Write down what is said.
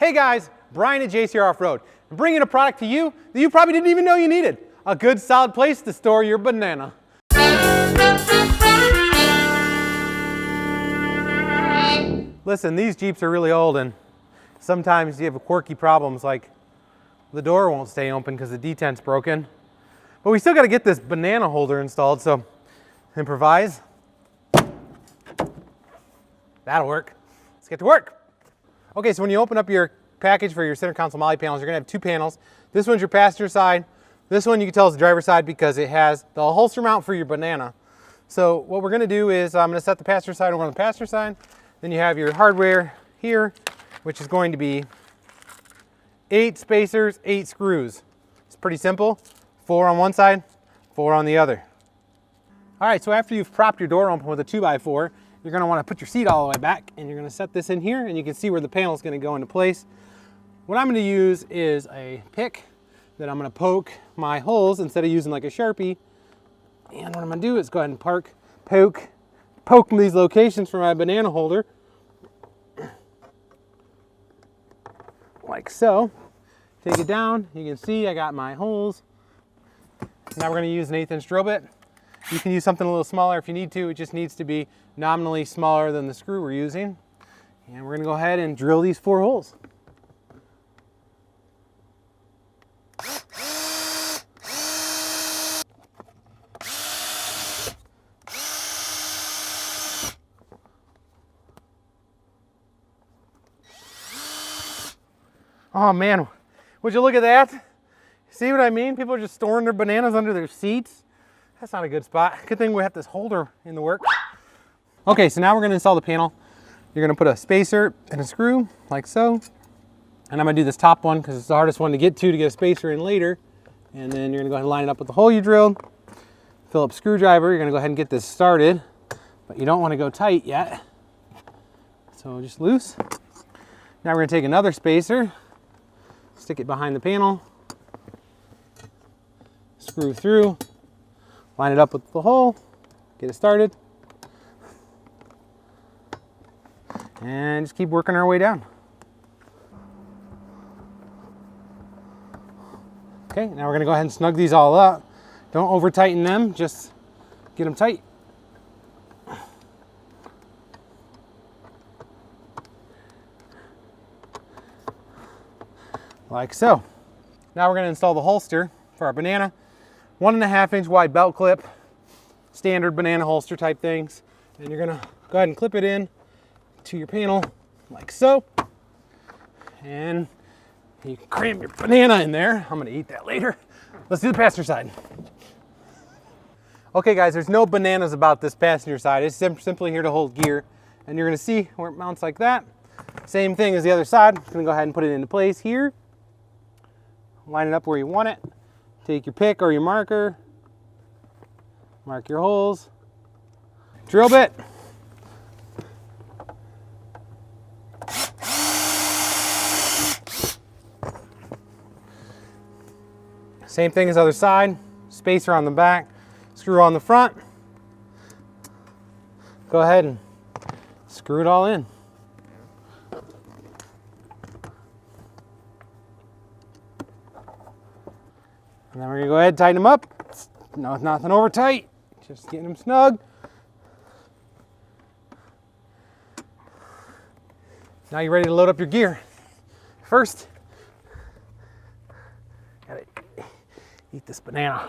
Hey guys, Brian at JcrOffroad. I'm bringing a product to you that you probably didn't even know you needed. A good solid place to store your banana. Listen, these Jeeps are really old and sometimes you have quirky problems like the door won't stay open because the detent's broken. But we still got to get this banana holder installed, so improvise. That'll work. Let's get to work. Okay, so when you open up your package for your center console MOLLE panels, you're gonna have two panels. This one's your passenger side. This one you can tell is the driver's side because it has the holster mount for your banana. So what we're gonna do is I'm gonna set the passenger side over on the passenger side. Then you have your hardware here, which is going to be 8 spacers, 8 screws. It's pretty simple. 4 on one side, 4 on the other. All right, so after you've propped your door open with a 2x4, you're gonna wanna put your seat all the way back and you're gonna set this in here and you can see where the panel is gonna go into place. What I'm gonna use is a pick that I'm gonna poke my holes instead of using like a Sharpie. And what I'm gonna do is go ahead and poke these locations for my banana holder. Like so. Take it down, you can see I got my holes. Now we're gonna use an 1/8 inch drill bit. You can use something a little smaller if you need to. It just needs to be nominally smaller than the screw we're using. And we're gonna go ahead and drill these 4 holes. Oh man, would you look at that? See what I mean? People are just storing their bananas under their seats. That's not a good spot. Good thing we have this holder in the works. Okay, so now we're gonna install the panel. You're gonna put a spacer and a screw, like so. And I'm gonna do this top one because it's the hardest one to get a spacer in later. And then you're gonna go ahead and line it up with the hole you drilled. Phillips screwdriver, you're gonna go ahead and get this started, but you don't wanna go tight yet. So just loose. Now we're gonna take another spacer, stick it behind the panel, screw through, line it up with the hole, get it started, and just keep working our way down. Okay, now we're gonna go ahead and snug these all up. Don't over tighten them, just get them tight. Like so. Now we're gonna install the holster for our banana. 1.5 inch wide belt clip, standard banana holster type things. And you're gonna go ahead and clip it in to your panel like so. And you can cram your banana in there. I'm gonna eat that later. Let's do the passenger side. Okay guys, there's no bananas about this passenger side. It's simply here to hold gear. And you're gonna see where it mounts like that. Same thing as the other side. I'm gonna go ahead and put it into place here. Line it up where you want it. Take your pick or your marker, mark your holes, drill bit. Same thing as other side, spacer on the back, screw on the front. Go ahead and screw it all in. And then we're gonna go ahead and tighten them up. No, nothing over tight, just getting them snug. Now you're ready to load up your gear. First, gotta eat this banana.